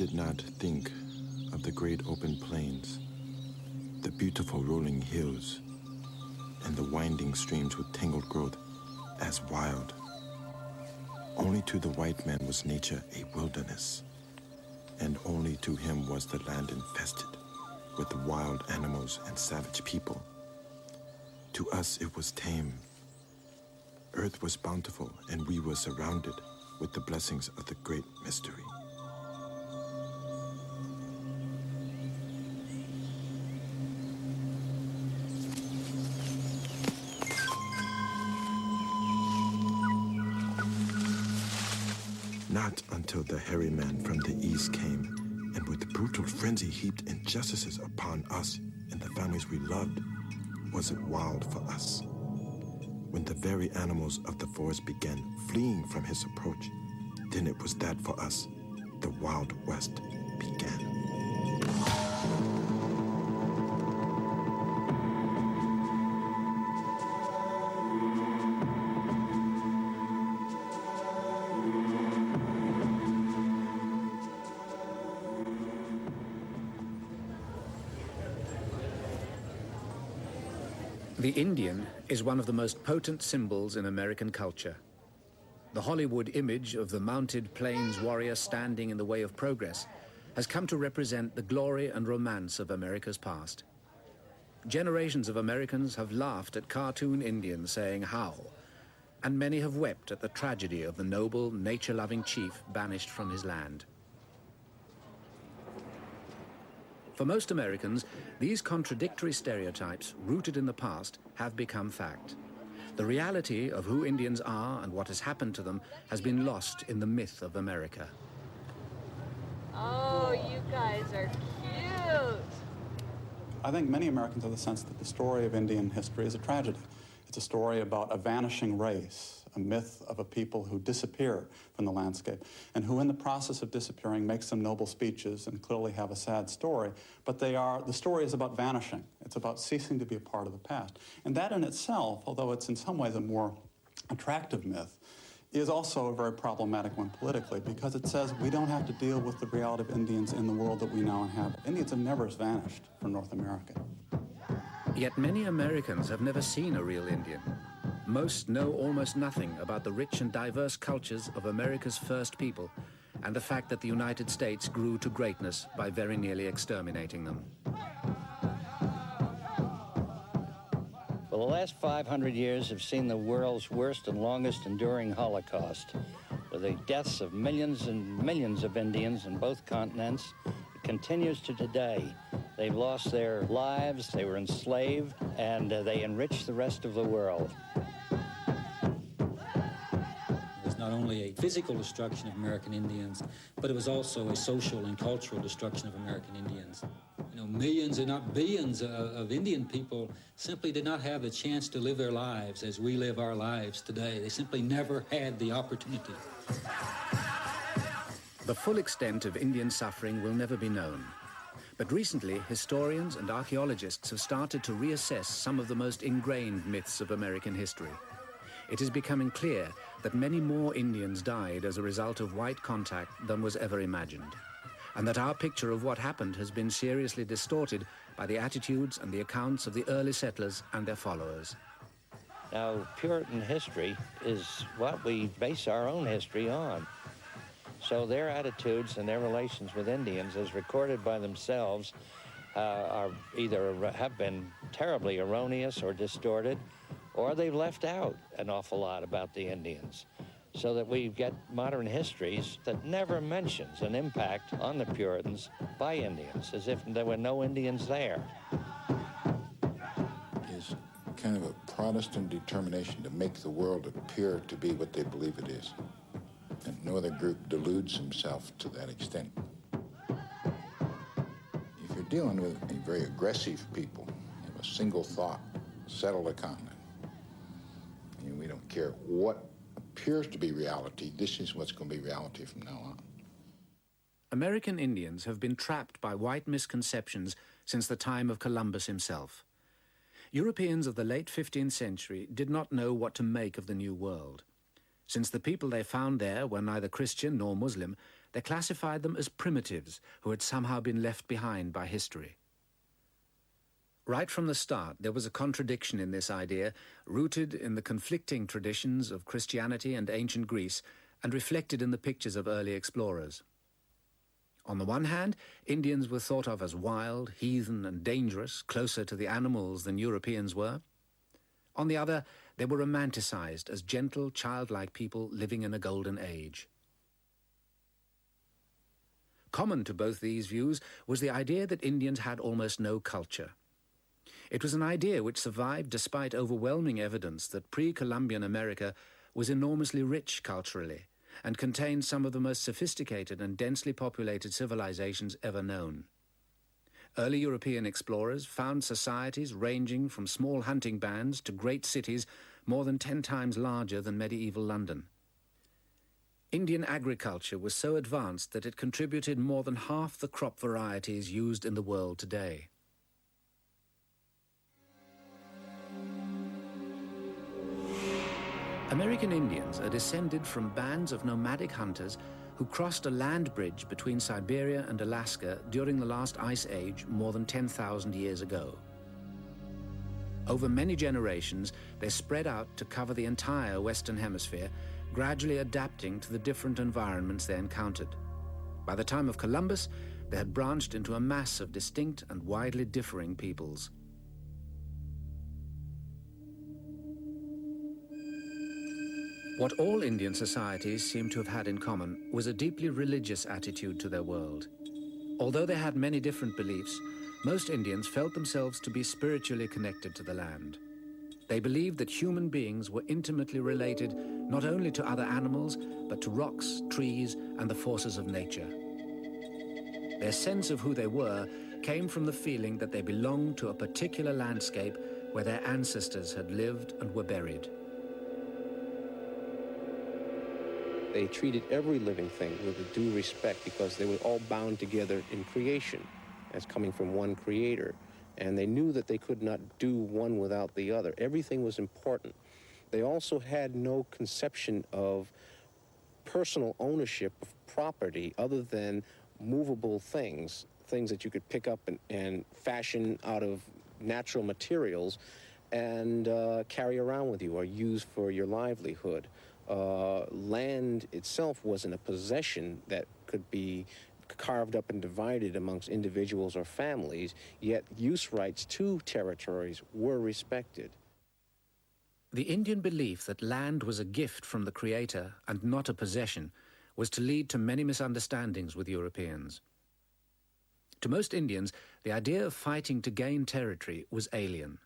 did not think of the great open plains, the beautiful rolling hills, and the winding streams with tangled growth as wild. Only to the white man was nature a wilderness, and only to him was the land infested with wild animals and savage people. To us it was tame. Earth was bountiful, and we were surrounded with the blessings of the great mystery. Not until the hairy man from the east came, and with brutal frenzy heaped injustices upon us and the families we loved, was it wild for us. When the very animals of the forest began fleeing from his approach, then it was that for us, the Wild West began. The Indian is one of the most potent symbols in American culture. The Hollywood image of the mounted plains warrior standing in the way of progress has come to represent the glory and romance of America's past. Generations of Americans have laughed at cartoon Indians saying how, and many have wept at the tragedy of the noble, nature-loving chief banished from his land. For most Americans, these contradictory stereotypes, rooted in the past, have become fact. The reality of who Indians are and what has happened to them has been lost in the myth of America. Oh, you guys are cute! I think many Americans have the sense that the story of Indian history is a tragedy. It's a story about a vanishing race, a myth of a people who disappear from the landscape and who in the process of disappearing make some noble speeches and clearly have a sad story, but the story is about vanishing. It's about ceasing to be a part of the past. And that in itself, although it's in some ways a more attractive myth, is also a very problematic one politically, because it says we don't have to deal with the reality of Indians in the world that we now inhabit. Indians have never vanished from North America. Yet many Americans have never seen a real Indian. Most know almost nothing about the rich and diverse cultures of America's first people and the fact that the United States grew to greatness by very nearly exterminating them. Well, the last 500 years have seen the world's worst and longest enduring Holocaust, with the deaths of millions and millions of Indians in both continents. It continues to today. They've lost their lives, they were enslaved, and they enriched the rest of the world. It was not only a physical destruction of American Indians, but it was also a social and cultural destruction of American Indians. You know, millions, if not billions, of Indian people simply did not have the chance to live their lives as we live our lives today. They simply never had the opportunity. The full extent of Indian suffering will never be known. But recently, historians and archaeologists have started to reassess some of the most ingrained myths of American history. It is becoming clear that many more Indians died as a result of white contact than was ever imagined, and that our picture of what happened has been seriously distorted by the attitudes and the accounts of the early settlers and their followers. Now, Puritan history is what we base our own history on. So their attitudes and their relations with Indians, as recorded by themselves, are either have been terribly erroneous or distorted, or they've left out an awful lot about the Indians, so that we get modern histories that never mentions an impact on the Puritans by Indians, as if there were no Indians there. Is kind of a Protestant determination to make the world appear to be what they believe it is. And no other group deludes himself to that extent. If you're dealing with a very aggressive people, you have a single thought, settle the continent. And we don't care what appears to be reality, this is what's going to be reality from now on. American Indians have been trapped by white misconceptions since the time of Columbus himself. Europeans of the late 15th century did not know what to make of the New World. Since the people they found there were neither Christian nor Muslim, they classified them as primitives who had somehow been left behind by history. Right from the start, there was a contradiction in this idea, rooted in the conflicting traditions of Christianity and ancient Greece, and reflected in the pictures of early explorers. On the one hand, Indians were thought of as wild, heathen, and dangerous, closer to the animals than Europeans were. On the other, they were romanticized as gentle, childlike people living in a golden age. Common to both these views was the idea that Indians had almost no culture. It was an idea which survived despite overwhelming evidence that pre-Columbian America was enormously rich culturally and contained some of the most sophisticated and densely populated civilizations ever known. Early European explorers found societies ranging from small hunting bands to great cities more than 10 times larger than medieval London. Indian agriculture was so advanced that it contributed more than half the crop varieties used in the world today. American Indians are descended from bands of nomadic hunters who crossed a land bridge between Siberia and Alaska during the last ice age more than 10,000 years ago. Over many generations, they spread out to cover the entire Western Hemisphere, gradually adapting to the different environments they encountered. By the time of Columbus, they had branched into a mass of distinct and widely differing peoples. What all Indian societies seem to have had in common was a deeply religious attitude to their world. Although they had many different beliefs, most Indians felt themselves to be spiritually connected to the land. They believed that human beings were intimately related not only to other animals, but to rocks, trees, and the forces of nature. Their sense of who they were came from the feeling that they belonged to a particular landscape where their ancestors had lived and were buried. They treated every living thing with a due respect because they were all bound together in creation as coming from one creator. And they knew that they could not do one without the other. Everything was important. They also had no conception of personal ownership of property other than movable things, things that you could pick up and fashion out of natural materials and carry around with you or use for your livelihood. Land itself wasn't a possession that could be carved up and divided amongst individuals or families, yet use rights to territories were respected. The Indian belief that land was a gift from the Creator and not a possession was to lead to many misunderstandings with Europeans. To most Indians, the idea of fighting to gain territory was alien.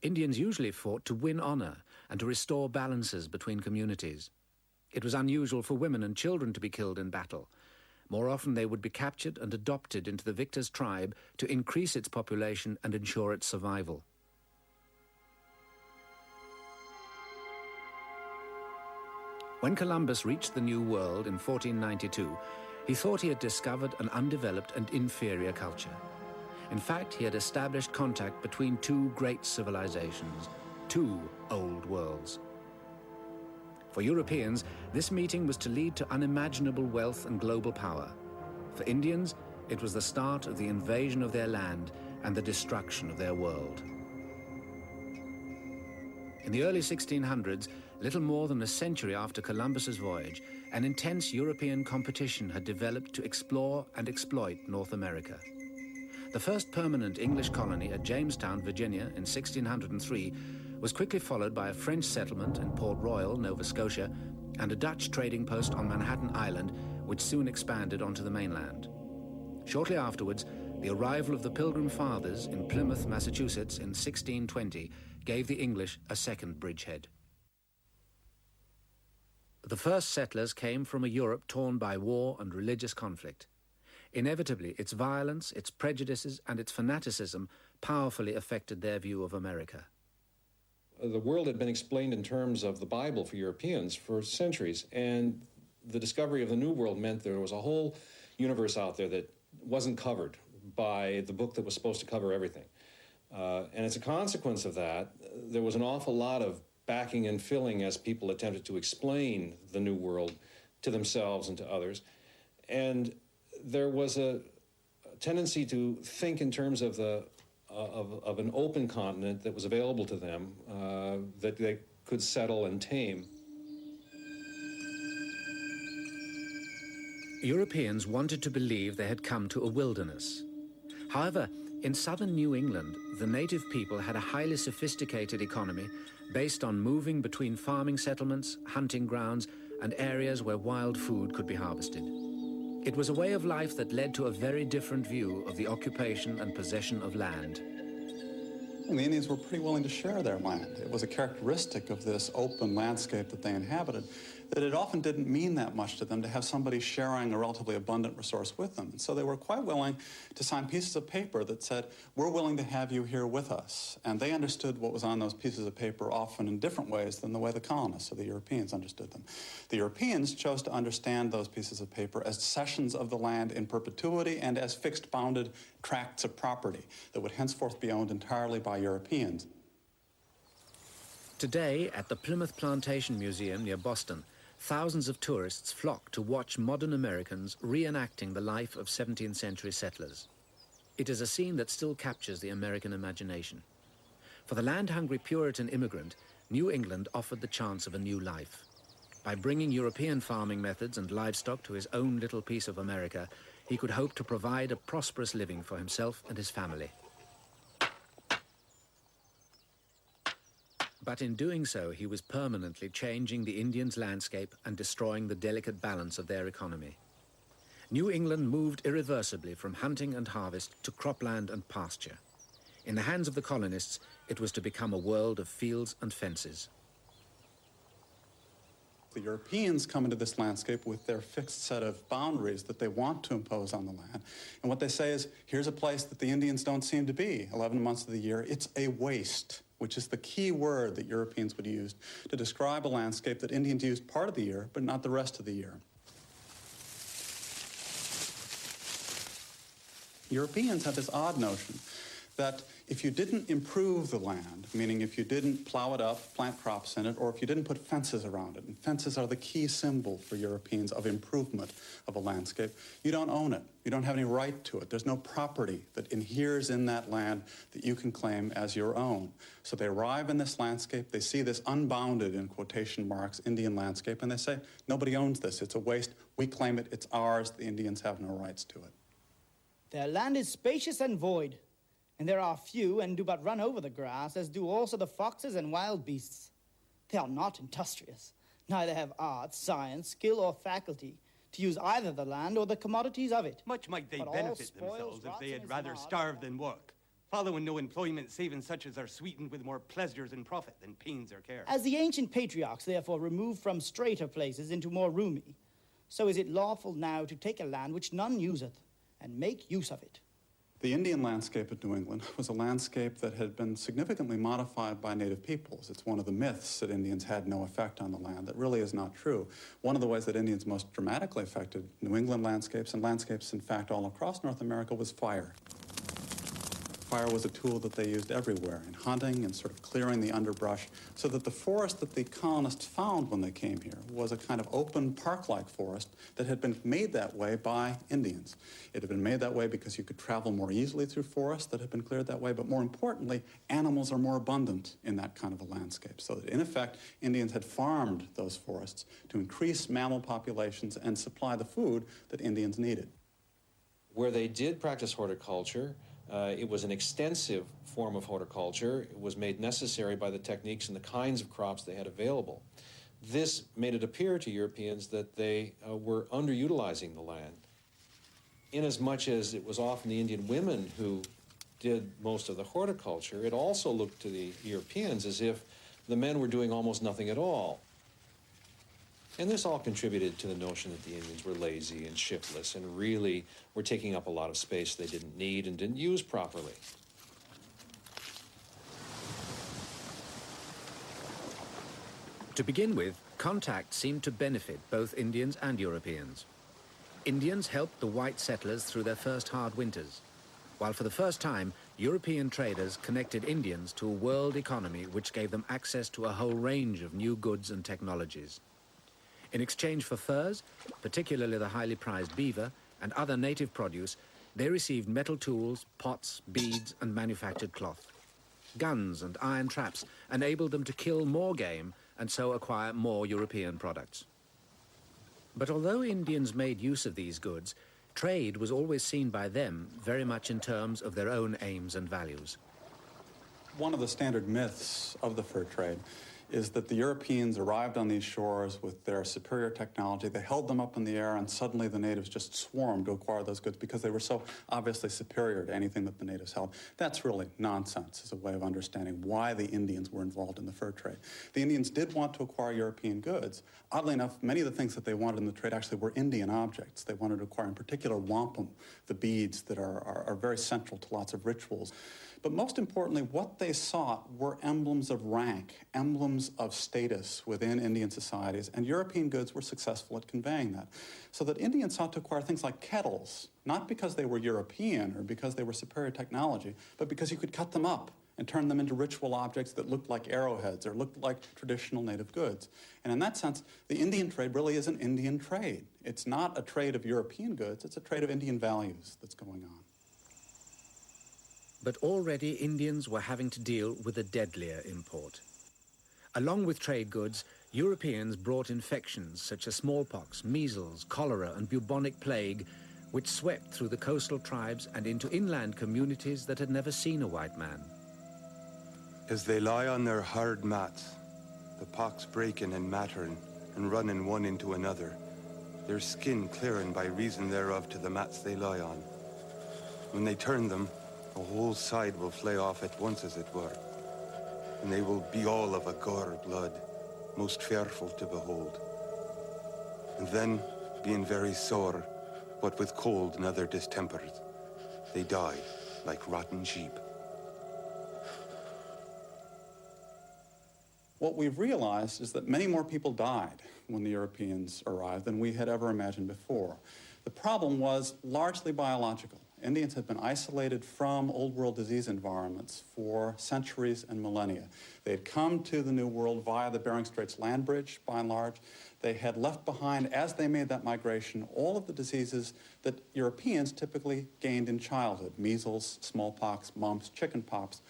Indians usually fought to win honor and to restore balances between communities. It was unusual for women and children to be killed in battle. More often they would be captured and adopted into the victor's tribe to increase its population and ensure its survival. When Columbus reached the New World in 1492, he thought he had discovered an undeveloped and inferior culture. In fact, he had established contact between two great civilizations, two old worlds. For Europeans, this meeting was to lead to unimaginable wealth and global power. For Indians, it was the start of the invasion of their land and the destruction of their world. In the early 1600s, little more than a century after Columbus's voyage, an intense European competition had developed to explore and exploit North America. The first permanent English colony at Jamestown, Virginia, in 1603, was quickly followed by a French settlement in Port Royal, Nova Scotia, and a Dutch trading post on Manhattan Island, which soon expanded onto the mainland. Shortly afterwards, the arrival of the Pilgrim Fathers in Plymouth, Massachusetts in 1620 gave the English a second bridgehead. The first settlers came from a Europe torn by war and religious conflict. Inevitably, its violence, its prejudices, and its fanaticism powerfully affected their view of America. The world had been explained in terms of the Bible for Europeans for centuries, and the discovery of the New World meant there was a whole universe out there that wasn't covered by the book that was supposed to cover everything. And as a consequence of that, there was an awful lot of backing and filling as people attempted to explain the New World to themselves and to others. And there was a tendency to think in terms of of an open continent that was available to them, that they could settle and tame. Europeans wanted to believe they had come to a wilderness. However, in southern New England, the native people had a highly sophisticated economy based on moving between farming settlements, hunting grounds, and areas where wild food could be harvested. It was a way of life that led to a very different view of the occupation and possession of land. And the Indians were pretty willing to share their land. It was a characteristic of this open landscape that they inhabited, that it often didn't mean that much to them to have somebody sharing a relatively abundant resource with them. And so they were quite willing to sign pieces of paper that said, we're willing to have you here with us. And they understood what was on those pieces of paper often in different ways than the way the colonists or the Europeans understood them. The Europeans chose to understand those pieces of paper as cessions of the land in perpetuity and as fixed bounded tracts of property that would henceforth be owned entirely by Europeans. Today, at the Plymouth Plantation Museum near Boston, thousands of tourists flock to watch modern Americans reenacting the life of 17th century settlers. It is a scene that still captures the American imagination. For the land-hungry Puritan immigrant, New England offered the chance of a new life. By bringing European farming methods and livestock to his own little piece of America, he could hope to provide a prosperous living for himself and his family. But in doing so, he was permanently changing the Indians' landscape and destroying the delicate balance of their economy. New England moved irreversibly from hunting and harvest to cropland and pasture. In the hands of the colonists, it was to become a world of fields and fences. The Europeans come into this landscape with their fixed set of boundaries that they want to impose on the land. And what they say is, here's a place that the Indians don't seem to be 11 months of the year. It's a waste, which is the key word that Europeans would use to describe a landscape that Indians used part of the year, but not the rest of the year. Europeans had this odd notion that if you didn't improve the land, meaning if you didn't plow it up, plant crops in it, or if you didn't put fences around it, and fences are the key symbol for Europeans of improvement of a landscape, you don't own it. You don't have any right to it. There's no property that inheres in that land that you can claim as your own. So they arrive in this landscape, they see this unbounded, in quotation marks, Indian landscape, and they say, nobody owns this. It's a waste. We claim it. It's ours. The Indians have no rights to it. Their land is spacious and void, and there are few and do but run over the grass, as do also the foxes and wild beasts. They are not industrious, neither have art, science, skill, or faculty to use either the land or the commodities of it. Much might they But all benefit spoils, themselves if rots, they and had is rather marred. starve than work, following no employment saving such as are sweetened with more pleasures and profit than pains or care. As the ancient patriarchs therefore removed from straighter places into more roomy, so is it lawful now to take a land which none useth, and make use of it. The Indian landscape of New England was a landscape that had been significantly modified by native peoples. It's one of the myths that Indians had no effect on the land. That really is not true. One of the ways that Indians most dramatically affected New England landscapes, and landscapes, in fact, all across North America, was fire. Fire was a tool that they used everywhere, in hunting and sort of clearing the underbrush, so that the forest that the colonists found when they came here was a kind of open park-like forest that had been made that way by Indians. It had been made that way because you could travel more easily through forests that had been cleared that way, but more importantly, animals are more abundant in that kind of a landscape. So that, in effect, Indians had farmed those forests to increase mammal populations and supply the food that Indians needed. Where they did practice horticulture, it was an extensive form of horticulture. It was made necessary by the techniques and the kinds of crops they had available. This made it appear to Europeans that they were underutilizing the land. Inasmuch as it was often the Indian women who did most of the horticulture, it also looked to the Europeans as if the men were doing almost nothing at all. And this all contributed to the notion that the Indians were lazy and shiftless and really were taking up a lot of space they didn't need and didn't use properly. To begin with, contact seemed to benefit both Indians and Europeans. Indians helped the white settlers through their first hard winters, while for the first time, European traders connected Indians to a world economy which gave them access to a whole range of new goods and technologies. In exchange for furs, particularly the highly prized beaver, and other native produce, they received metal tools, pots, beads, and manufactured cloth. Guns and iron traps enabled them to kill more game and so acquire more European products. But although Indians made use of these goods, trade was always seen by them very much in terms of their own aims and values. One of the standard myths of the fur trade is that the Europeans arrived on these shores with their superior technology. They held them up in the air, and suddenly the natives just swarmed to acquire those goods because they were so obviously superior to anything that the natives held. That's really nonsense as a way of understanding why the Indians were involved in the fur trade. The Indians did want to acquire European goods. Oddly enough, many of the things that they wanted in the trade actually were Indian objects. They wanted to acquire, in particular, wampum, the beads that are very central to lots of rituals. But most importantly, what they sought were emblems of rank, emblems of status within Indian societies, and European goods were successful at conveying that. So that Indians sought to acquire things like kettles, not because they were European or because they were superior technology, but because you could cut them up and turn them into ritual objects that looked like arrowheads or looked like traditional native goods. And in that sense, the Indian trade really is an Indian trade. It's not a trade of European goods, it's a trade of Indian values that's going on. But already Indians were having to deal with a deadlier import. Along with trade goods, Europeans brought infections such as smallpox, measles, cholera, and bubonic plague, which swept through the coastal tribes and into inland communities that had never seen a white man. As they lie on their hard mats, the pox breaking and mattering and running one into another, their skin clearing by reason thereof to the mats they lie on. When they turn them, a whole side will flay off at once, as it were, and they will be all of a gore blood, most fearful to behold. And then, being very sore, what with cold and other distempers, they die like rotten sheep. What we've realized is that many more people died when the Europeans arrived than we had ever imagined before. The problem was largely biological. Indians had been isolated from Old World disease environments for centuries and millennia. They had come to the New World via the Bering Straits land bridge, by and large. They had left behind, as they made that migration, all of the diseases that Europeans typically gained in childhood: measles, smallpox, mumps, chickenpox,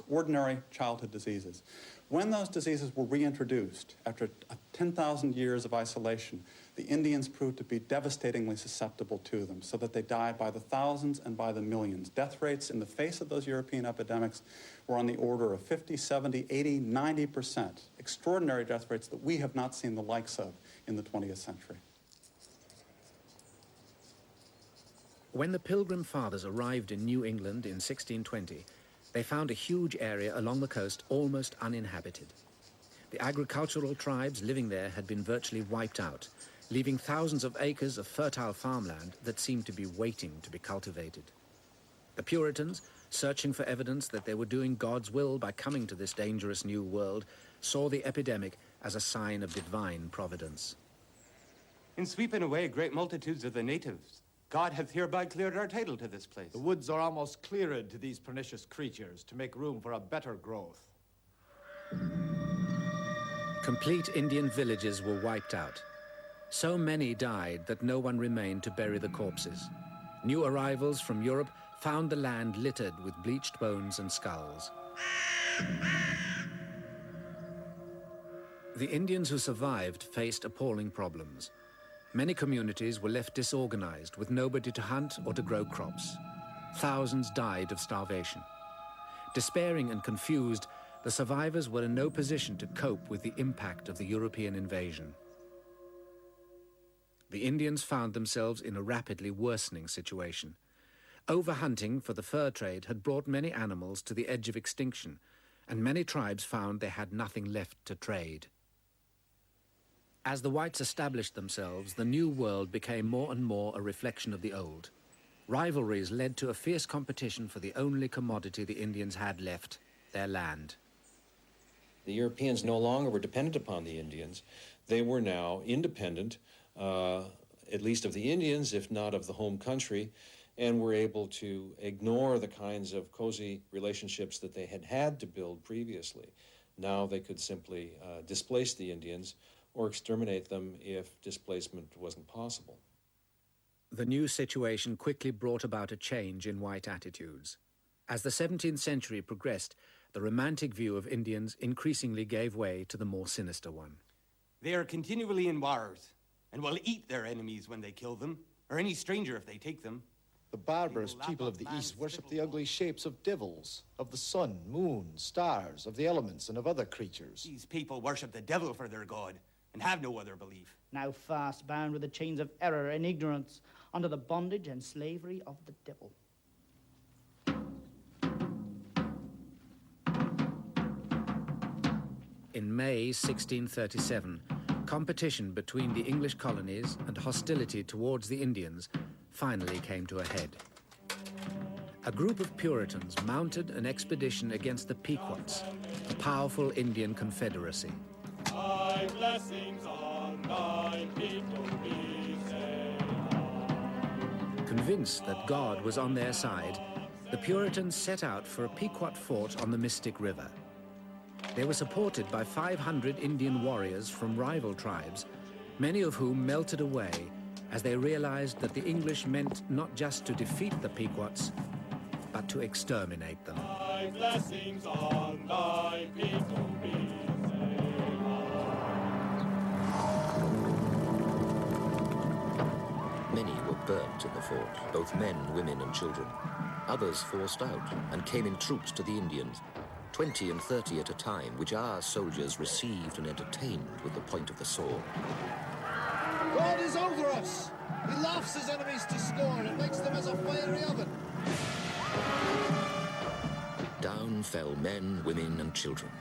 ordinary childhood diseases. When those diseases were reintroduced after 10,000 years of isolation, the Indians proved to be devastatingly susceptible to them, so that they died by the thousands and by the millions. Death rates in the face of those European epidemics were on the order of 50, 70, 80, 90%. Extraordinary death rates that we have not seen the likes of in the 20th century. When the Pilgrim Fathers arrived in New England in 1620, they found a huge area along the coast almost uninhabited. The agricultural tribes living there had been virtually wiped out, leaving thousands of acres of fertile farmland that seemed to be waiting to be cultivated. The Puritans, searching for evidence that they were doing God's will by coming to this dangerous new world, saw the epidemic as a sign of divine providence. In sweeping away great multitudes of the natives, God hath hereby cleared our title to this place. The woods are almost cleared to these pernicious creatures to make room for a better growth. Complete Indian villages were wiped out. So many died that no one remained to bury the corpses. New arrivals from Europe found the land littered with bleached bones and skulls. The Indians who survived faced appalling problems. Many communities were left disorganized with nobody to hunt or to grow crops. Thousands died of starvation. Despairing and confused, the survivors were in no position to cope with the impact of the European invasion. The Indians found themselves in a rapidly worsening situation. Overhunting for the fur trade had brought many animals to the edge of extinction, and many tribes found they had nothing left to trade. As the whites established themselves, the new world became more and more a reflection of the old. Rivalries led to a fierce competition for the only commodity the Indians had left, their land. The Europeans no longer were dependent upon the Indians. They were now independent, at least of the Indians, if not of the home country, and were able to ignore the kinds of cozy relationships that they had had to build previously. Now they could simply displace the Indians or exterminate them if displacement wasn't possible. The new situation quickly brought about a change in white attitudes. As the 17th century progressed, the romantic view of Indians increasingly gave way to the more sinister one. They are continually in wars, and will eat their enemies when they kill them, or any stranger if they take them. The barbarous people of the East worship the ugly shapes of devils, of the sun, moon, stars, of the elements, and of other creatures. These people worship the devil for their god, and have no other belief. Now fast bound with the chains of error and ignorance, under the bondage and slavery of the devil. In May 1637, competition between the English colonies and hostility towards the Indians finally came to a head. A group of Puritans mounted an expedition against the Pequots, a powerful Indian confederacy. Thy blessings on thy people be said. Convinced that God was on their side, the Puritans set out for a Pequot fort on the Mystic River. They were supported by 500 Indian warriors from rival tribes, many of whom melted away as they realized that the English meant not just to defeat the Pequots, but to exterminate them. Thy blessings on thy people be Many were burnt in the fort, both men, women, and children. Others forced out and came in troops to the Indians, 20 and 30 at a time, which our soldiers received and entertained with the point of the sword. God is over us! He laughs his enemies to scorn and makes them as a fiery oven. Down fell men, women, and children.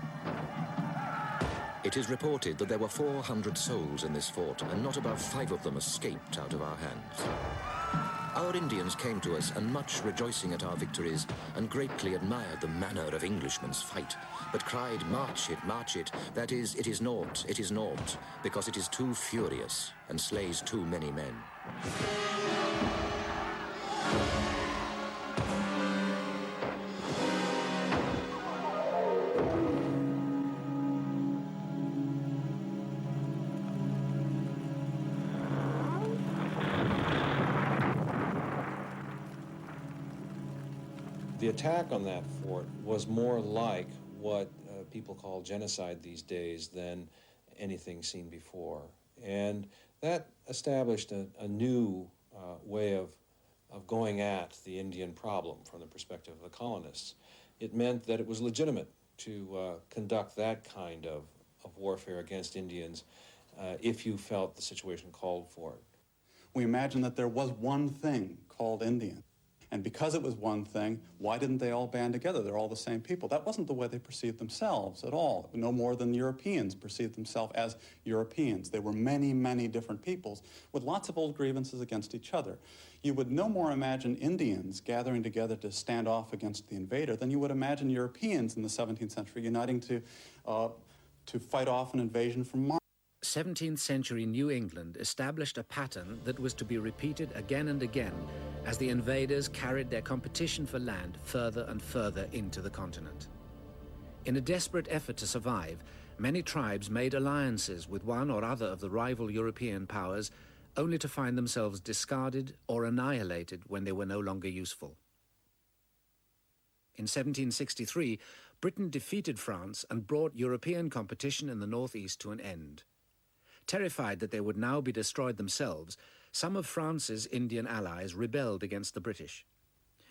It is reported that there were 400 souls in this fort, and not above 5 of them escaped out of our hands. Our Indians came to us, and much rejoicing at our victories, and greatly admired the manner of Englishmen's fight, but cried, march it, that is, it is naught, because it is too furious, and slays too many men. The attack on that fort was more like what people call genocide these days than anything seen before. And that established a new way of going at the Indian problem from the perspective of the colonists. It meant that it was legitimate to conduct that kind of warfare against Indians if you felt the situation called for it. We imagined that there was one thing called Indian. And because it was one thing, why didn't they all band together? They're all the same people. That wasn't the way they perceived themselves at all. No more than Europeans perceived themselves as Europeans. They were many, many different peoples with lots of old grievances against each other. You would no more imagine Indians gathering together to stand off against the invader than you would imagine Europeans in the 17th century uniting to fight off an invasion from Mars. 17th century New England established a pattern that was to be repeated again and again as the invaders carried their competition for land further and further into the continent. In a desperate effort to survive, many tribes made alliances with one or other of the rival European powers, only to find themselves discarded or annihilated when they were no longer useful. In 1763, Britain defeated France and brought European competition in the northeast to an end. Terrified that they would now be destroyed themselves, some of France's Indian allies rebelled against the British.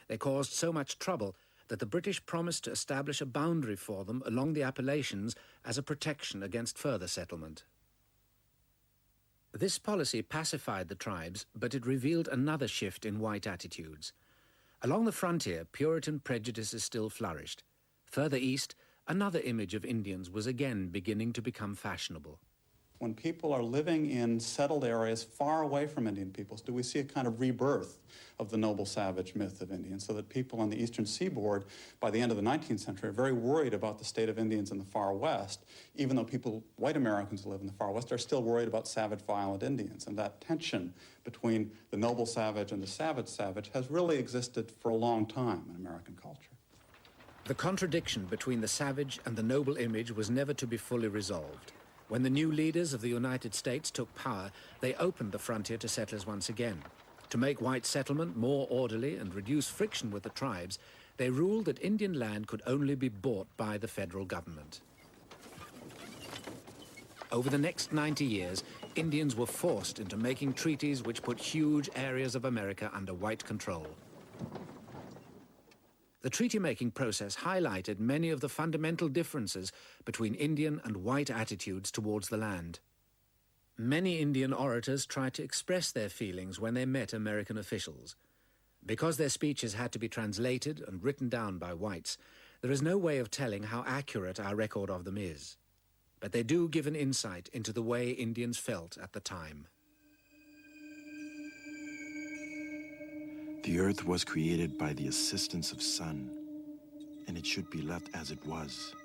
They caused so much trouble that the British promised to establish a boundary for them along the Appalachians as a protection against further settlement. This policy pacified the tribes, but it revealed another shift in white attitudes. Along the frontier, Puritan prejudices still flourished. Further east, another image of Indians was again beginning to become fashionable. When people are living in settled areas far away from Indian peoples, do we see a kind of rebirth of the noble savage myth of Indians, so that people on the eastern seaboard by the end of the 19th century are very worried about the state of Indians in the far west, even though people, white Americans who live in the far west, are still worried about savage, violent Indians. And that tension between the noble savage and the savage has really existed for a long time in American culture. The contradiction between the savage and the noble image was never to be fully resolved. When the new leaders of the United States took power, they opened the frontier to settlers once again. To make white settlement more orderly and reduce friction with the tribes, they ruled that Indian land could only be bought by the federal government. Over the next 90 years, Indians were forced into making treaties which put huge areas of America under white control. The treaty-making process highlighted many of the fundamental differences between Indian and white attitudes towards the land. Many Indian orators tried to express their feelings when they met American officials. Because their speeches had to be translated and written down by whites, there is no way of telling how accurate our record of them is. But they do give an insight into the way Indians felt at the time. The earth was created by the assistance of sun, and it should be left as it was.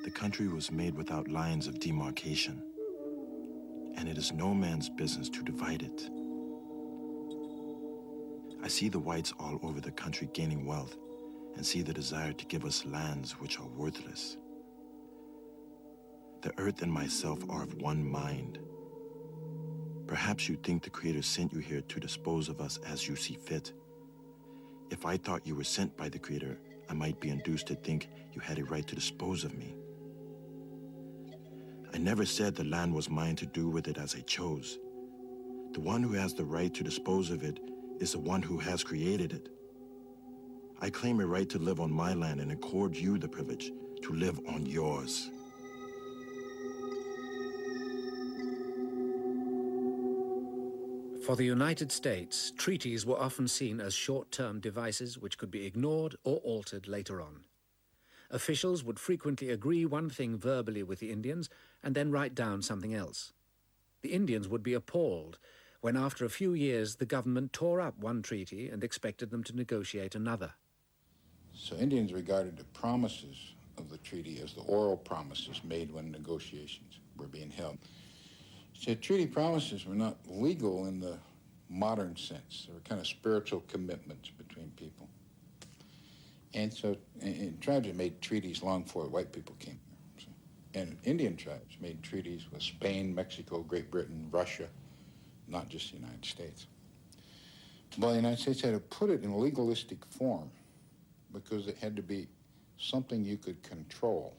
The country was made without lines of demarcation, and it is no man's business to divide it. I see the whites all over the country gaining wealth, and see the desire to give us lands which are worthless. The earth and myself are of one mind. Perhaps you think the Creator sent you here to dispose of us as you see fit. If I thought you were sent by the Creator, I might be induced to think you had a right to dispose of me. I never said the land was mine to do with it as I chose. The one who has the right to dispose of it is the one who has created it. I claim a right to live on my land and accord you the privilege to live on yours. For the United States, treaties were often seen as short-term devices which could be ignored or altered later on. Officials would frequently agree one thing verbally with the Indians and then write down something else. The Indians would be appalled when after a few years the government tore up one treaty and expected them to negotiate another. So Indians regarded the promises of the treaty as the oral promises made when negotiations were being held. So treaty promises were not legal in the modern sense. They were kind of spiritual commitments between people. And so tribes had made treaties long before white people came here. So, and Indian tribes made treaties with Spain, Mexico, Great Britain, Russia, not just the United States. But the United States had to put it in a legalistic form because it had to be something you could control.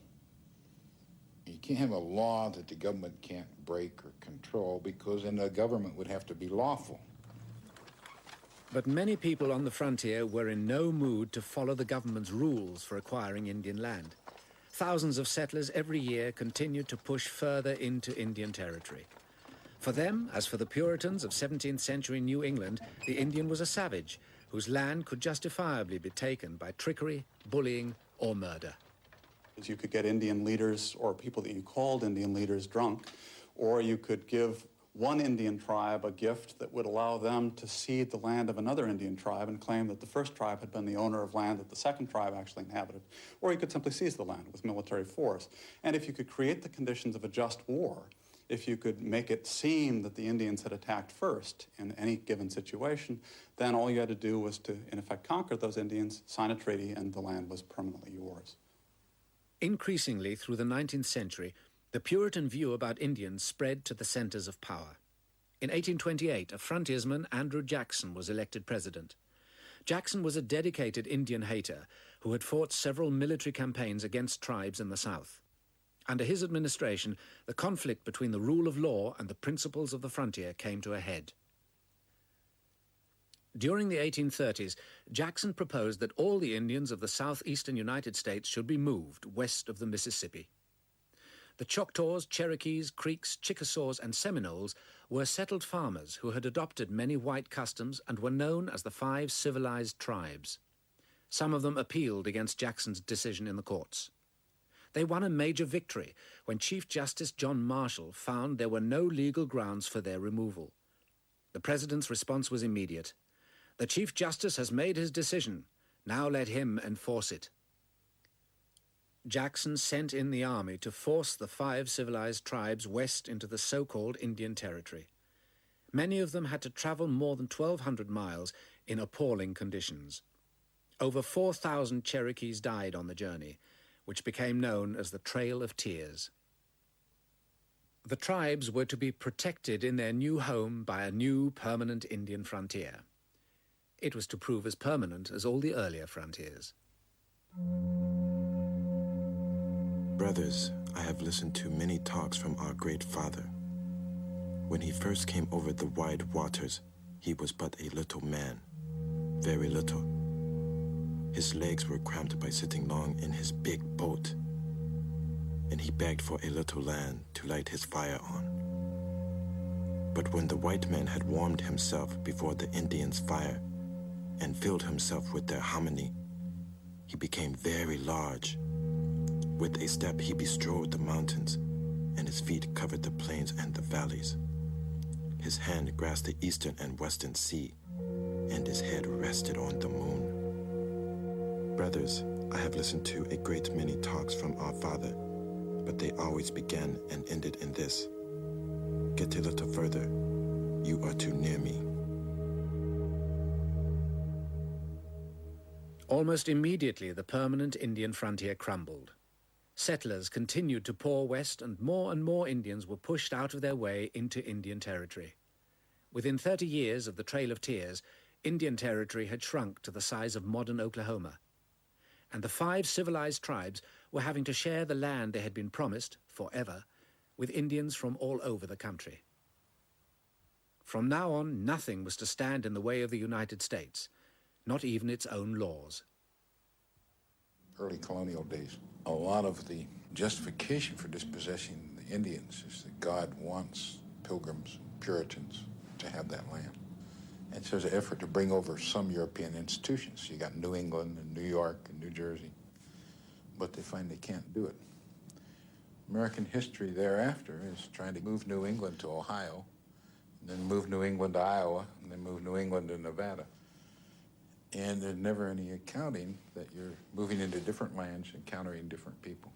You can't have a law that the government can't break or control because then the government would have to be lawful. But many people on the frontier were in no mood to follow the government's rules for acquiring Indian land. Thousands of settlers every year continued to push further into Indian territory. For them, as for the Puritans of 17th century New England, the Indian was a savage whose land could justifiably be taken by trickery, bullying, or murder. You could get Indian leaders or people that you called Indian leaders drunk, or you could give one Indian tribe a gift that would allow them to cede the land of another Indian tribe and claim that the first tribe had been the owner of land that the second tribe actually inhabited. Or you could simply seize the land with military force. And if you could create the conditions of a just war, if you could make it seem that the Indians had attacked first in any given situation, then all you had to do was to, in effect, conquer those Indians, sign a treaty, and the land was permanently yours. Increasingly, through the 19th century, the Puritan view about Indians spread to the centers of power. In 1828, a frontiersman, Andrew Jackson, was elected president. Jackson was a dedicated Indian hater who had fought several military campaigns against tribes in the South. Under his administration, the conflict between the rule of law and the principles of the frontier came to a head. During the 1830s, Jackson proposed that all the Indians of the southeastern United States should be moved west of the Mississippi. The Choctaws, Cherokees, Creeks, Chickasaws, and Seminoles were settled farmers who had adopted many white customs and were known as the 5 civilized tribes. Some of them appealed against Jackson's decision in the courts. They won a major victory when Chief Justice John Marshall found there were no legal grounds for their removal. The president's response was immediate. The Chief Justice has made his decision. Now let him enforce it. Jackson sent in the army to force the 5 civilized tribes west into the so-called Indian Territory. Many of them had to travel more than 1,200 miles in appalling conditions. Over 4,000 Cherokees died on the journey, which became known as the Trail of Tears. The tribes were to be protected in their new home by a new permanent Indian frontier. It was to prove as permanent as all the earlier frontiers. Brothers, I have listened to many talks from our great father. When he first came over the wide waters, he was but a little man, very little. His legs were cramped by sitting long in his big boat, and he begged for a little land to light his fire on. But when the white man had warmed himself before the Indians' fire and filled himself with their hominy, he became very large. With a step he bestrode the mountains, and his feet covered the plains and the valleys. His hand grasped the eastern and western sea, and his head rested on the moon. Brothers, I have listened to a great many talks from our father, but they always began and ended in this: get a little further, you are too near me. Almost immediately, the permanent Indian frontier crumbled. Settlers continued to pour west, and more Indians were pushed out of their way into Indian territory. Within 30 years of the Trail of Tears, Indian territory had shrunk to the size of modern Oklahoma. And the 5 civilized tribes were having to share the land they had been promised, forever, with Indians from all over the country. From now on, nothing was to stand in the way of the United States, not even its own laws. Early colonial days, a lot of the justification for dispossessing the Indians is that God wants pilgrims, Puritans, to have that land. And so there's an effort to bring over some European institutions. You got New England and New York and New Jersey, but they find they can't do it. American history thereafter is trying to move New England to Ohio, and then move New England to Iowa, and then move New England to Nevada. And there's never any accounting that you're moving into different lands, encountering different people.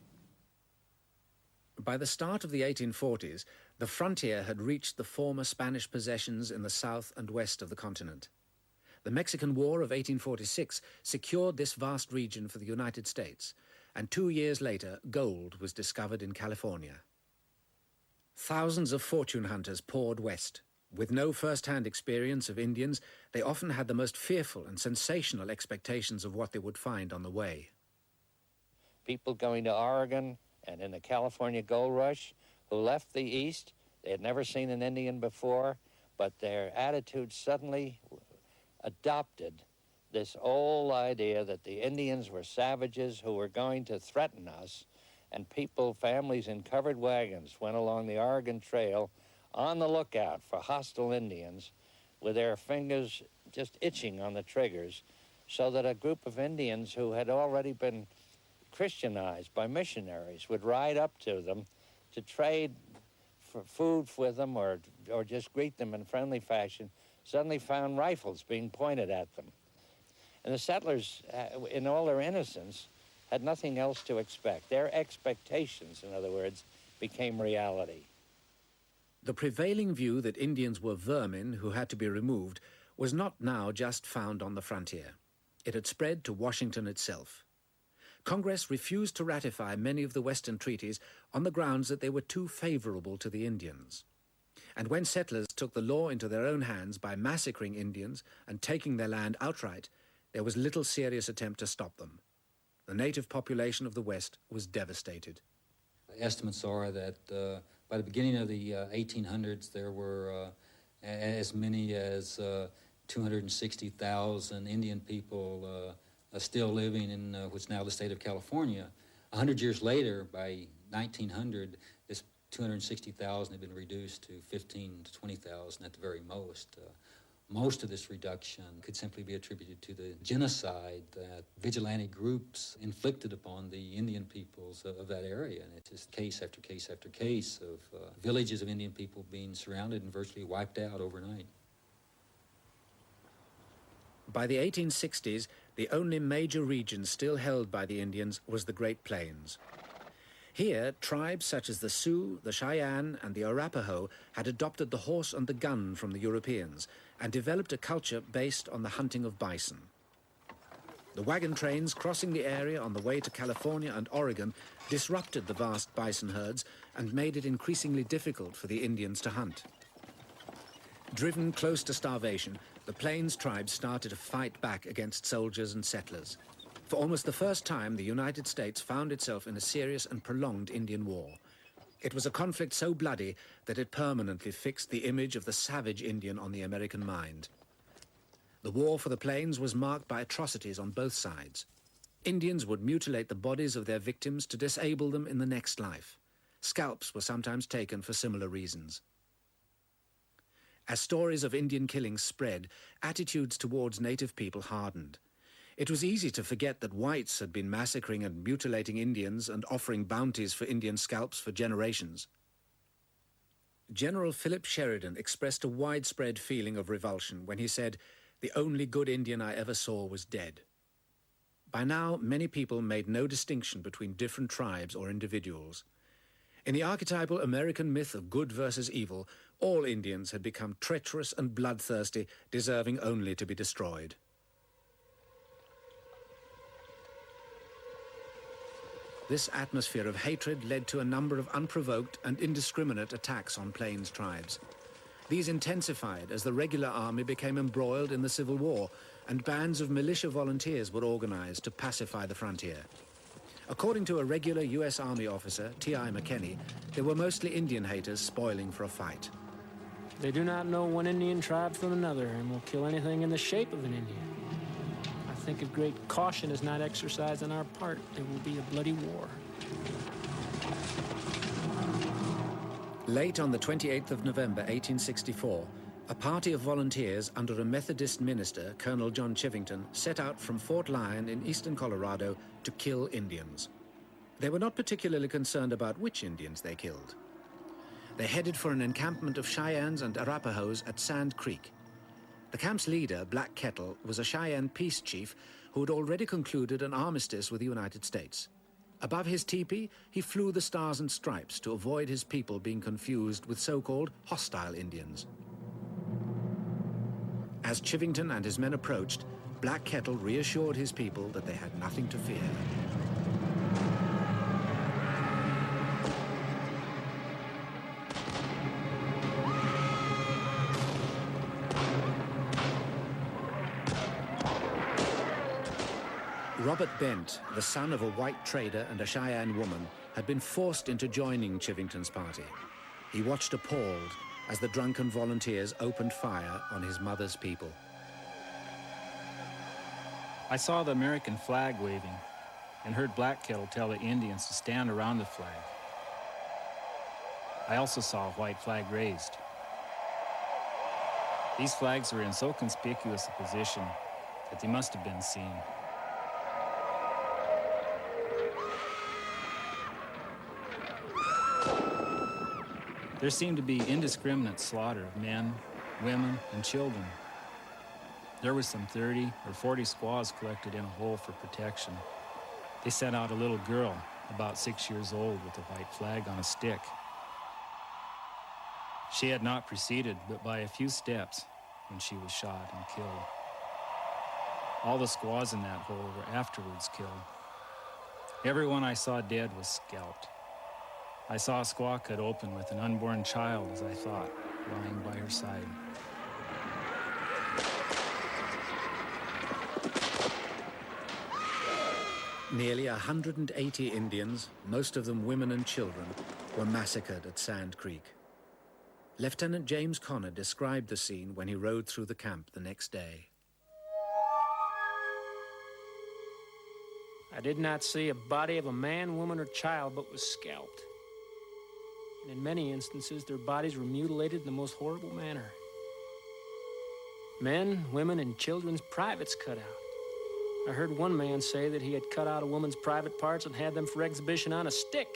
By the start of the 1840s, the frontier had reached the former Spanish possessions in the south and west of the continent. The Mexican War of 1846 secured this vast region for the United States, and 2 years later, gold was discovered in California. Thousands of fortune hunters poured west. With no first-hand experience of Indians, they often had the most fearful and sensational expectations of what they would find on the way. People going to Oregon and in the California gold rush who left the East, they had never seen an Indian before, but their attitude suddenly adopted this old idea that the Indians were savages who were going to threaten us, and people, families in covered wagons went along the Oregon Trail on the lookout for hostile Indians with their fingers just itching on the triggers, so that a group of Indians who had already been Christianized by missionaries would ride up to them to trade for food with them or just greet them in friendly fashion, suddenly found rifles being pointed at them. And the settlers, in all their innocence, had nothing else to expect. Their expectations, in other words, became reality. The prevailing view that Indians were vermin who had to be removed was not now just found on the frontier. It had spread to Washington itself. Congress refused to ratify many of the Western treaties on the grounds that they were too favorable to the Indians. And when settlers took the law into their own hands by massacring Indians and taking their land outright, there was little serious attempt to stop them. The native population of the West was devastated. Estimates are that by the beginning of the 1800s, there were as many as 260,000 Indian people still living in what's now the state of California. 100 years later, by 1900, this 260,000 had been reduced to 15 to 20,000 at the very most. Most of this reduction could simply be attributed to the genocide that vigilante groups inflicted upon the Indian peoples of that area. And it's just case after case after case of villages of Indian people being surrounded and virtually wiped out overnight. By the 1860s, the only major region still held by the Indians was the Great Plains. Here, tribes such as the Sioux, the Cheyenne, and the Arapaho had adopted the horse and the gun from the Europeans and developed a culture based on the hunting of bison. The wagon trains crossing the area on the way to California and Oregon disrupted the vast bison herds and made it increasingly difficult for the Indians to hunt. Driven close to starvation, the Plains tribes started to fight back against soldiers and settlers. For almost the first time, the United States found itself in a serious and prolonged Indian war. It was a conflict so bloody that it permanently fixed the image of the savage Indian on the American mind. The war for the Plains was marked by atrocities on both sides. Indians would mutilate the bodies of their victims to disable them in the next life. Scalps were sometimes taken for similar reasons. As stories of Indian killings spread, attitudes towards native people hardened. It was easy to forget that whites had been massacring and mutilating Indians and offering bounties for Indian scalps for generations. General Philip Sheridan expressed a widespread feeling of revulsion when he said, "The only good Indian I ever saw was dead." By now, many people made no distinction between different tribes or individuals. In the archetypal American myth of good versus evil, all Indians had become treacherous and bloodthirsty, deserving only to be destroyed. This atmosphere of hatred led to a number of unprovoked and indiscriminate attacks on Plains tribes. These intensified as the regular army became embroiled in the Civil War, and bands of militia volunteers were organized to pacify the frontier. According to a regular U.S. Army officer, T.I. McKinney, they were mostly Indian haters spoiling for a fight. They do not know one Indian tribe from another and will kill anything in the shape of an Indian. I think if great caution is not exercised on our part, there will be a bloody war. Late on the 28th of November, 1864, a party of volunteers under a Methodist minister, Colonel John Chivington, set out from Fort Lyon in eastern Colorado to kill Indians. They were not particularly concerned about which Indians they killed. They headed for an encampment of Cheyennes and Arapahoes at Sand Creek. The camp's leader, Black Kettle, was a Cheyenne peace chief who had already concluded an armistice with the United States. Above his teepee, he flew the stars and stripes to avoid his people being confused with so-called hostile Indians. As Chivington and his men approached, Black Kettle reassured his people that they had nothing to fear. Robert Bent, the son of a white trader and a Cheyenne woman, had been forced into joining Chivington's party. He watched appalled as the drunken volunteers opened fire on his mother's people. I saw the American flag waving and heard Black Kettle tell the Indians to stand around the flag. I also saw a white flag raised. These flags were in so conspicuous a position that they must have been seen. There seemed to be indiscriminate slaughter of men, women, and children. There was some 30 or 40 squaws collected in a hole for protection. They sent out a little girl, about 6 years old, with a white flag on a stick. She had not proceeded but by a few steps when she was shot and killed. All the squaws in that hole were afterwards killed. Everyone I saw dead was scalped. I saw a squaw cut open with an unborn child, as I thought, lying by her side. Nearly 180 Indians, most of them women and children, were massacred at Sand Creek. Lieutenant James Connor described the scene when he rode through the camp the next day. I did not see a body of a man, woman, or child, but was scalped. And in many instances, their bodies were mutilated in the most horrible manner. Men, women, and children's privates cut out. I heard one man say that he had cut out a woman's private parts and had them for exhibition on a stick.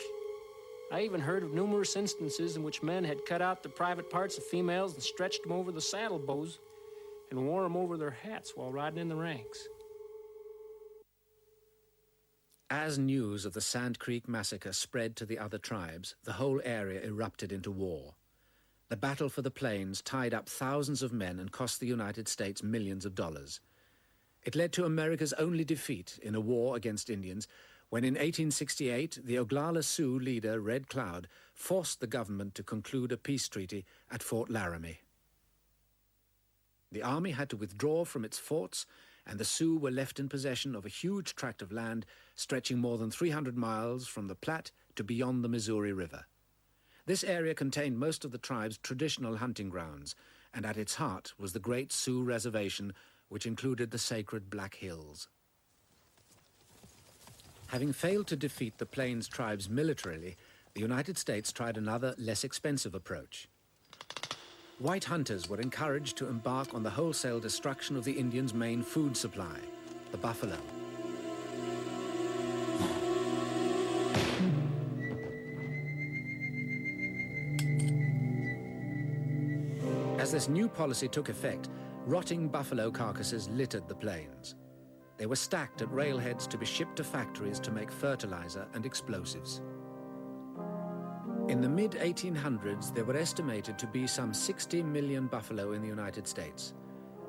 I even heard of numerous instances in which men had cut out the private parts of females and stretched them over the saddle bows and wore them over their hats while riding in the ranks. As news of the Sand Creek massacre spread to the other tribes, the whole area erupted into war. The battle for the Plains tied up thousands of men and cost the United States millions of dollars. It led to America's only defeat in a war against Indians when in 1868 the Oglala Sioux leader Red Cloud forced the government to conclude a peace treaty at Fort Laramie. The army had to withdraw from its forts, and the Sioux were left in possession of a huge tract of land stretching more than 300 miles from the Platte to beyond the Missouri River. This area contained most of the tribe's traditional hunting grounds, and at its heart was the Great Sioux Reservation, which included the sacred Black Hills. Having failed to defeat the Plains tribes militarily, the United States tried another, less expensive approach. White hunters were encouraged to embark on the wholesale destruction of the Indians' main food supply, the buffalo. As this new policy took effect, rotting buffalo carcasses littered the plains. They were stacked at railheads to be shipped to factories to make fertilizer and explosives. In the mid-1800s, there were estimated to be some 60 million buffalo in the United States.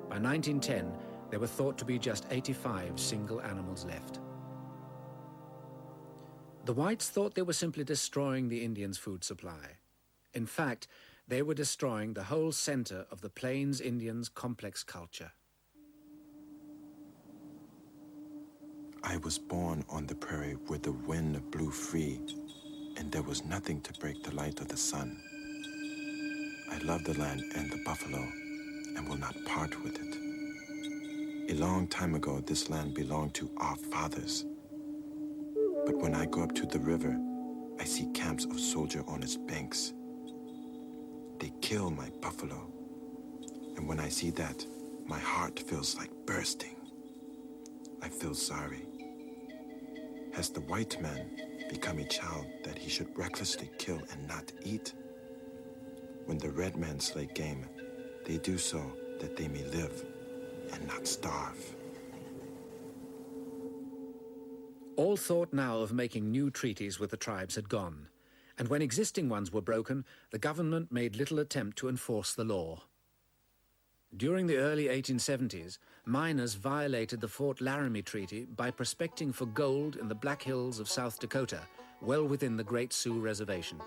By 1910, there were thought to be just 85 single animals left. The whites thought they were simply destroying the Indians' food supply. In fact, they were destroying the whole center of the Plains Indians' complex culture. I was born on the prairie where the wind blew free, and there was nothing to break the light of the sun. I love the land and the buffalo, and will not part with it. A long time ago, this land belonged to our fathers. But when I go up to the river, I see camps of soldiers on its banks. They kill my buffalo, and when I see that, my heart feels like bursting. I feel sorry. Has the white man become a child that he should recklessly kill and not eat? When the red men slay game, they do so that they may live and not starve. All thought now of making new treaties with the tribes had gone, and when existing ones were broken, the government made little attempt to enforce the law. During the early 1870s, miners violated the Fort Laramie Treaty by prospecting for gold in the Black Hills of South Dakota, well within the Great Sioux Reservation.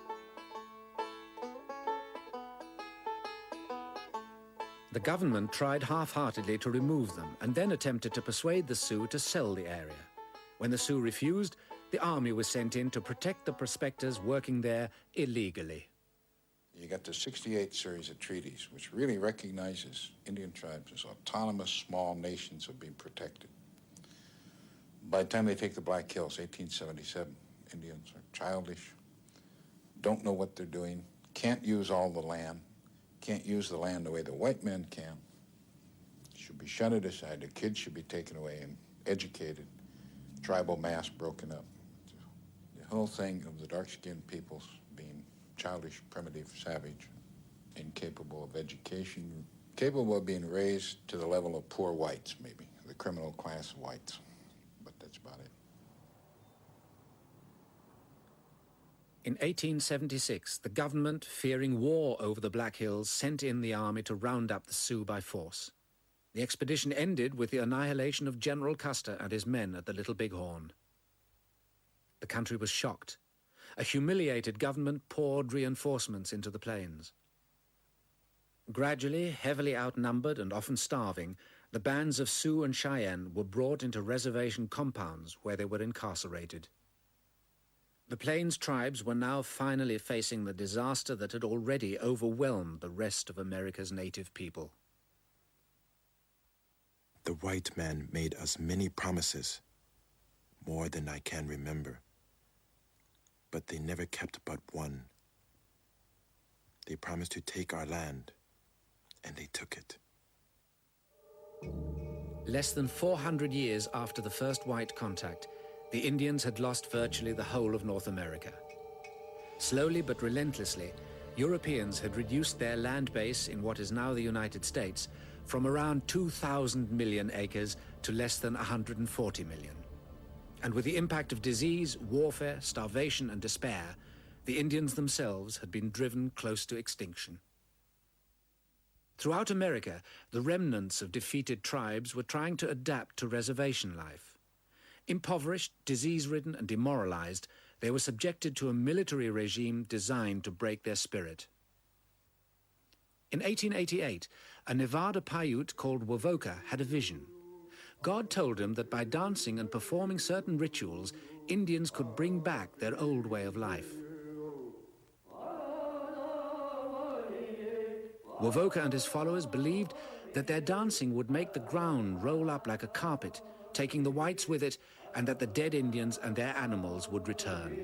The government tried half-heartedly to remove them and then attempted to persuade the Sioux to sell the area. When the Sioux refused, the army was sent in to protect the prospectors working there illegally. You got the 68 series of treaties, which really recognizes Indian tribes as autonomous small nations of being protected. By the time they take the Black Hills, 1877, Indians are childish, don't know what they're doing, can't use all the land, can't use the land the way the white men can, should be shunted aside, the kids should be taken away and educated, tribal mass broken up. The whole thing of the dark-skinned peoples being childish, primitive, savage, incapable of education, capable of being raised to the level of poor whites, maybe, the criminal class whites, but that's about it. In 1876, the government, fearing war over the Black Hills, sent in the army to round up the Sioux by force. The expedition ended with the annihilation of General Custer and his men at the Little Bighorn. The country was shocked. A humiliated government poured reinforcements into the plains. Gradually, heavily outnumbered and often starving, the bands of Sioux and Cheyenne were brought into reservation compounds where they were incarcerated. The Plains tribes were now finally facing the disaster that had already overwhelmed the rest of America's native people. The white man made us many promises, more than I can remember. But they never kept but one. They promised to take our land, and they took it. Less than 400 years after the first white contact, the Indians had lost virtually the whole of North America. Slowly but relentlessly, Europeans had reduced their land base in what is now the United States from around 2,000 million acres to less than 140 million. And with the impact of disease, warfare, starvation, and despair, the Indians themselves had been driven close to extinction. Throughout America, the remnants of defeated tribes were trying to adapt to reservation life. Impoverished, disease-ridden, and demoralized, they were subjected to a military regime designed to break their spirit. In 1888, a Nevada Paiute called Wovoka had a vision. God told him that by dancing and performing certain rituals, Indians could bring back their old way of life. Wovoka and his followers believed that their dancing would make the ground roll up like a carpet, taking the whites with it, and that the dead Indians and their animals would return.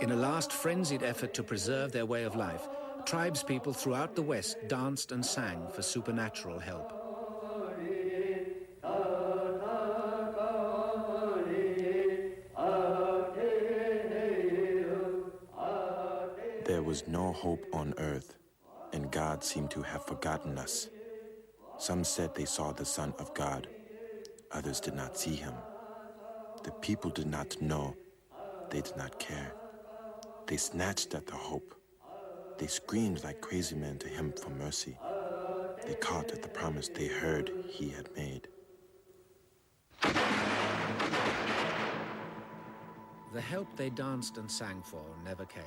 In a last frenzied effort to preserve their way of life, tribespeople throughout the West danced and sang for supernatural help. There was no hope on earth, and God seemed to have forgotten us. Some said they saw the Son of God. Others did not see him. The people did not know. They did not care. They snatched at the hope. They screamed like crazy men to him for mercy. They caught at the promise they heard he had made. The help they danced and sang for never came.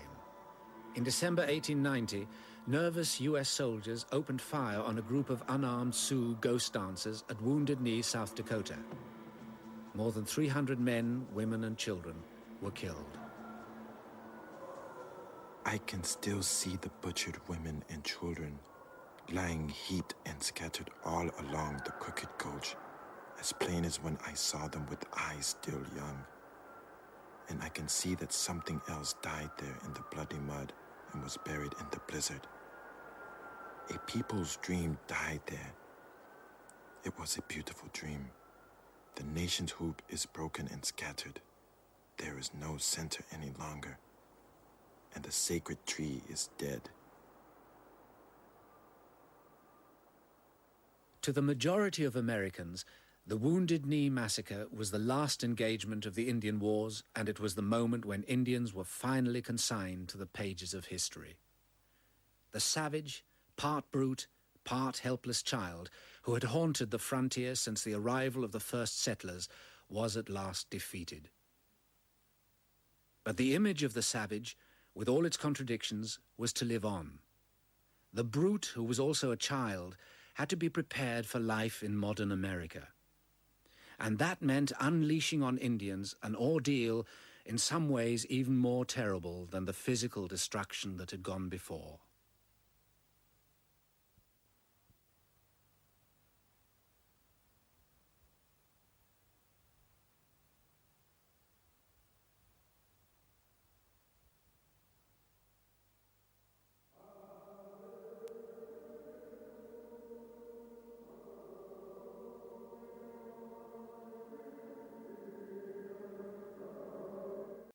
In December 1890, nervous U.S. soldiers opened fire on a group of unarmed Sioux ghost dancers at Wounded Knee, South Dakota. More than 300 men, women, and children were killed. I can still see the butchered women and children lying heaped and scattered all along the crooked gulch, as plain as when I saw them with eyes still young. And I can see that something else died there in the bloody mud and was buried in the blizzard. A people's dream died there. It was a beautiful dream. The nation's hoop is broken and scattered. There is no center any longer, and the sacred tree is dead. To the majority of Americans, the Wounded Knee Massacre was the last engagement of the Indian Wars, and it was the moment when Indians were finally consigned to the pages of history. The savage, part brute, part helpless child who had haunted the frontier since the arrival of the first settlers was at last defeated. But the image of the savage, with all its contradictions, was to live on. The brute, who was also a child, had to be prepared for life in modern America. And that meant unleashing on Indians an ordeal in some ways even more terrible than the physical destruction that had gone before.